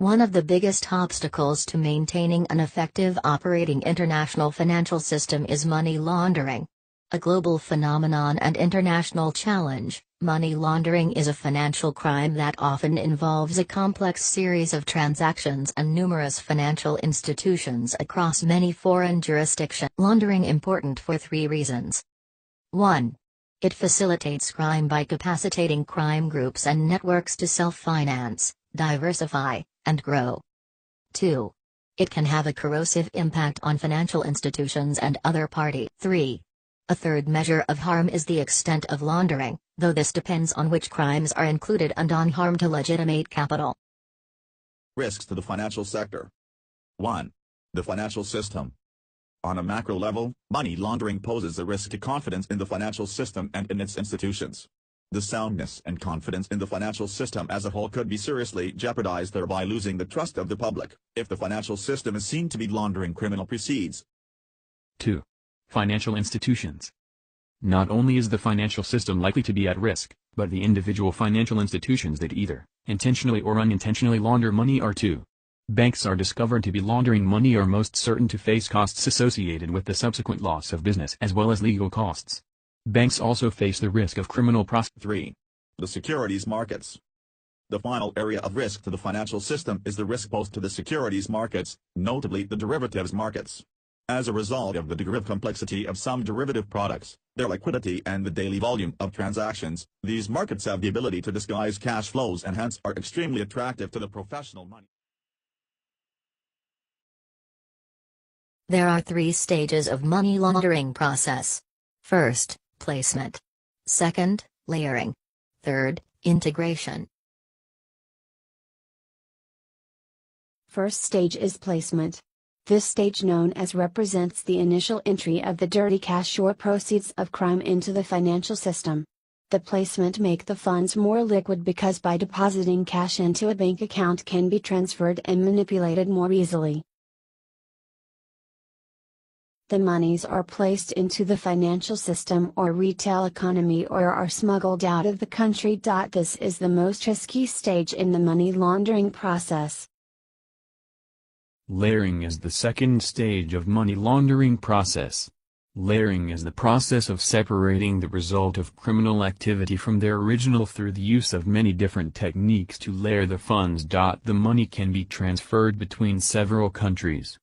One of the biggest obstacles to maintaining an effective operating international financial system is money laundering. A global phenomenon and international challenge, money laundering is a financial crime that often involves a complex series of transactions and numerous financial institutions across many foreign jurisdictions. Laundering important for three reasons. 1. It facilitates crime by capacitating crime groups and networks to self-finance, diversify, and grow. 2. It can have a corrosive impact on financial institutions and other parties. 3. A third measure of harm is the extent of laundering, though this depends on which crimes are included and on harm to legitimate capital. Risks to the financial sector. 1. The financial system. On a macro level, money laundering poses a risk to confidence in the financial system and in its institutions. The soundness and confidence in the financial system as a whole could be seriously jeopardized, thereby losing the trust of the public, if the financial system is seen to be laundering criminal proceeds. 2. Financial institutions. Not only is the financial system likely to be at risk, but the individual financial institutions that either intentionally or unintentionally launder money are too. Banks are discovered to be laundering money are most certain to face costs associated with the subsequent loss of business as well as legal costs. Banks also face the risk of criminal prosecution. 3. The securities markets. The final area of risk to the financial system is the risk posed to the securities markets, notably the derivatives markets. As a result of the degree of complexity of some derivative products, their liquidity and the daily volume of transactions, these markets have the ability to disguise cash flows and hence are extremely attractive to the professional money. There are three stages of money laundering process. First, placement. Second, layering. Third, integration. First stage is placement. This stage, known as, represents the initial entry of the dirty cash or proceeds of crime into the financial system. The placement makes the funds more liquid because by depositing cash into a bank account can be transferred and manipulated more easily. The monies are placed into the financial system or retail economy or are smuggled out of the country. This is the most risky stage in the money laundering process. Layering is the second stage of money laundering process. Layering is the process of separating the result of criminal activity from their original through the use of many different techniques to layer the funds. The money can be transferred between several countries.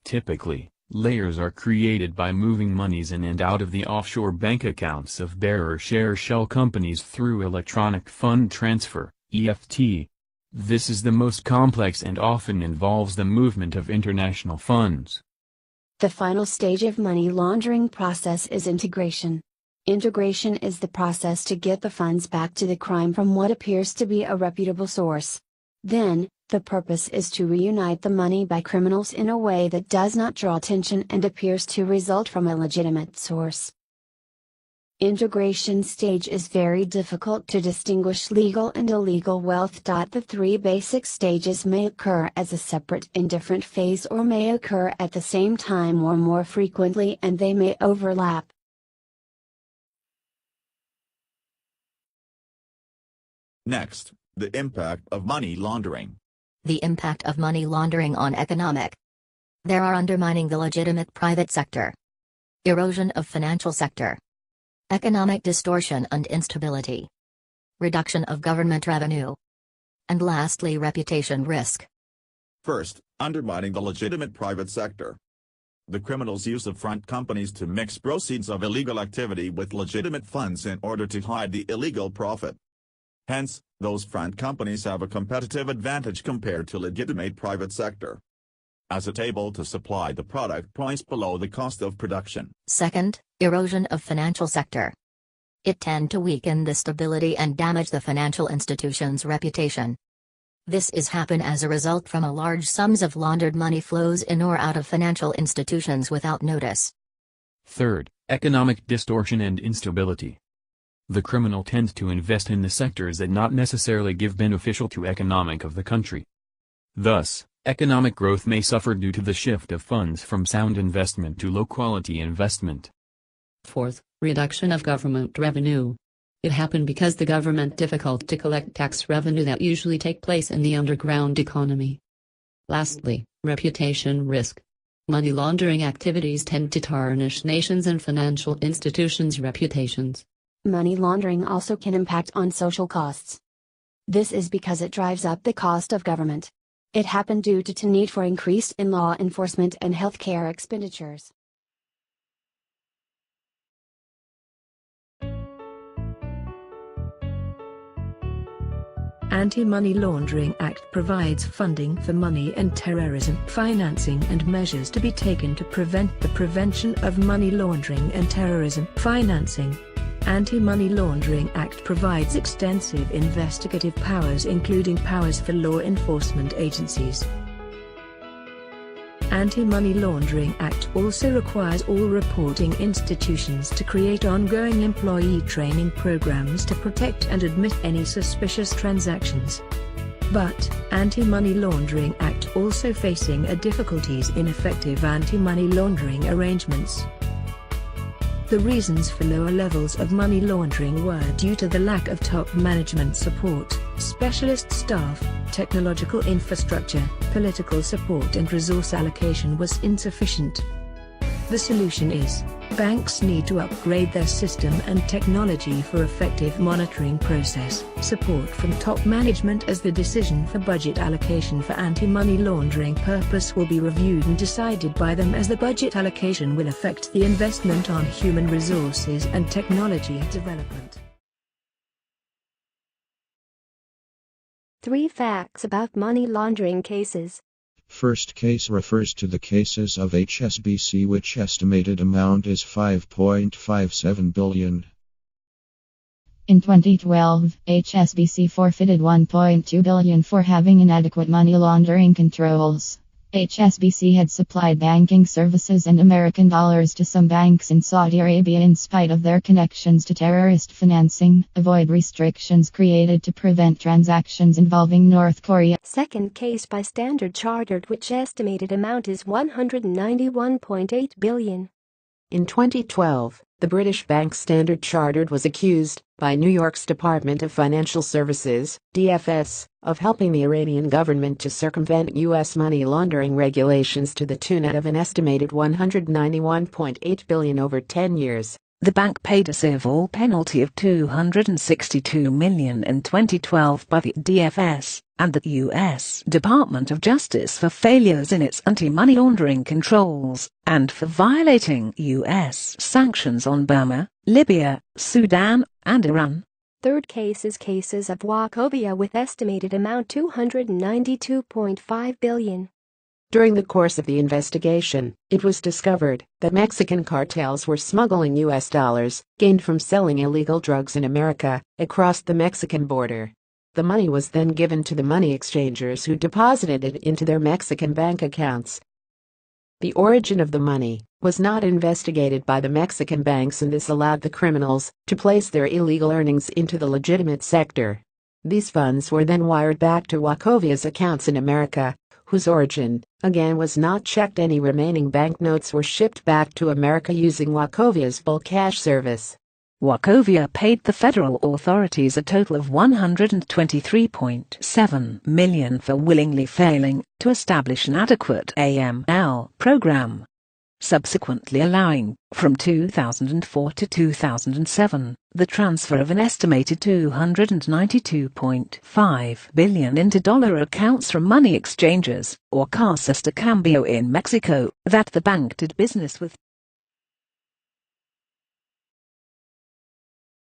Typically, layers are created by moving monies in and out of the offshore bank accounts of bearer shell companies through electronic fund transfer, EFT. This is the most complex and often involves the movement of international funds. The final stage of money laundering process is integration. Integration is the process to get the funds back to the crime from what appears to be a reputable source. Then, the purpose is to reunite the money by criminals in a way that does not draw attention and appears to result from a legitimate source. Integration stage is very difficult to distinguish legal and illegal wealth. The three basic stages may occur as a separate and different phase or may occur at the same time or more frequently, and they may overlap. Next, the impact of money laundering. The impact of money laundering on economic. There are undermining the legitimate private sector. Erosion of financial sector. Economic distortion and instability. Reduction of government revenue. And lastly, reputation risk. First, undermining the legitimate private sector. The criminals' use of front companies to mix proceeds of illegal activity with legitimate funds in order to hide the illegal profit. Hence, those front companies have a competitive advantage compared to legitimate private sector, as it's able to supply the product price below the cost of production. Second, erosion of financial sector. It tend to weaken the stability and damage the financial institution's reputation. This is happen as a result from a large sums of laundered money flows in or out of financial institutions without notice. Third, economic distortion and instability. The criminal tends to invest in the sectors that not necessarily give beneficial to economic of the country. Thus, economic growth may suffer due to the shift of funds from sound investment to low-quality investment. Fourth, reduction of government revenue. It happened because the government difficult to collect tax revenue that usually take place in the underground economy. Lastly, reputation risk. Money laundering activities tend to tarnish nations' and financial institutions' reputations. Money laundering also can impact on social costs. This is because it drives up the cost of government. It happened due to need for increase in law enforcement and healthcare expenditures. Anti-Money Laundering Act provides funding for money and terrorism financing and measures to be taken to prevent the prevention of money laundering and terrorism financing. Anti-Money Laundering Act provides extensive investigative powers including powers for law enforcement agencies. Anti-Money Laundering Act also requires all reporting institutions to create ongoing employee training programs to protect and admit any suspicious transactions. But, Anti-Money Laundering Act also facing difficulties in effective anti-money laundering arrangements. The reasons for lower levels of money laundering were due to the lack of top management support, specialist staff, technological infrastructure, political support and resource allocation was insufficient. The solution is, banks need to upgrade their system and technology for effective monitoring process, support from top management as the decision for budget allocation for anti-money laundering purpose will be reviewed and decided by them as the budget allocation will affect the investment on human resources and technology development. 3 facts about money laundering cases. First case refers to the cases of HSBC, which estimated amount is $5.57 billion. In 2012, HSBC forfeited $1.2 billion for having inadequate money laundering controls. HSBC had supplied banking services and American dollars to some banks in Saudi Arabia in spite of their connections to terrorist financing, avoid restrictions created to prevent transactions involving North Korea. Second case by Standard Chartered, which estimated amount is $191.8 billion. In 2012, the British bank Standard Chartered was accused, by New York's Department of Financial Services, DFS, of helping the Iranian government to circumvent U.S. money laundering regulations to the tune of an estimated $191.8 billion over 10 years. The bank paid a civil penalty of $262 million in 2012 by the DFS and the U.S. Department of Justice for failures in its anti-money laundering controls and for violating U.S. sanctions on Burma, Libya, Sudan, and Iran. Third case is cases of Wachovia with estimated amount $292.5 billion. During the course of the investigation, it was discovered that Mexican cartels were smuggling U.S. dollars, gained from selling illegal drugs in America, across the Mexican border. The money was then given to the money exchangers who deposited it into their Mexican bank accounts. The origin of the money was not investigated by the Mexican banks, and this allowed the criminals to place their illegal earnings into the legitimate sector. These funds were then wired back to Wachovia's accounts in America, whose origin, again, was not checked. Any remaining banknotes were shipped back to America using Wachovia's bulk cash service. Wachovia paid the federal authorities a total of $123.7 million for willingly failing to establish an adequate AML program, subsequently allowing, from 2004 to 2007, the transfer of an estimated $292.5 billion into dollar accounts from money exchangers, or Casas de Cambio in Mexico, that the bank did business with.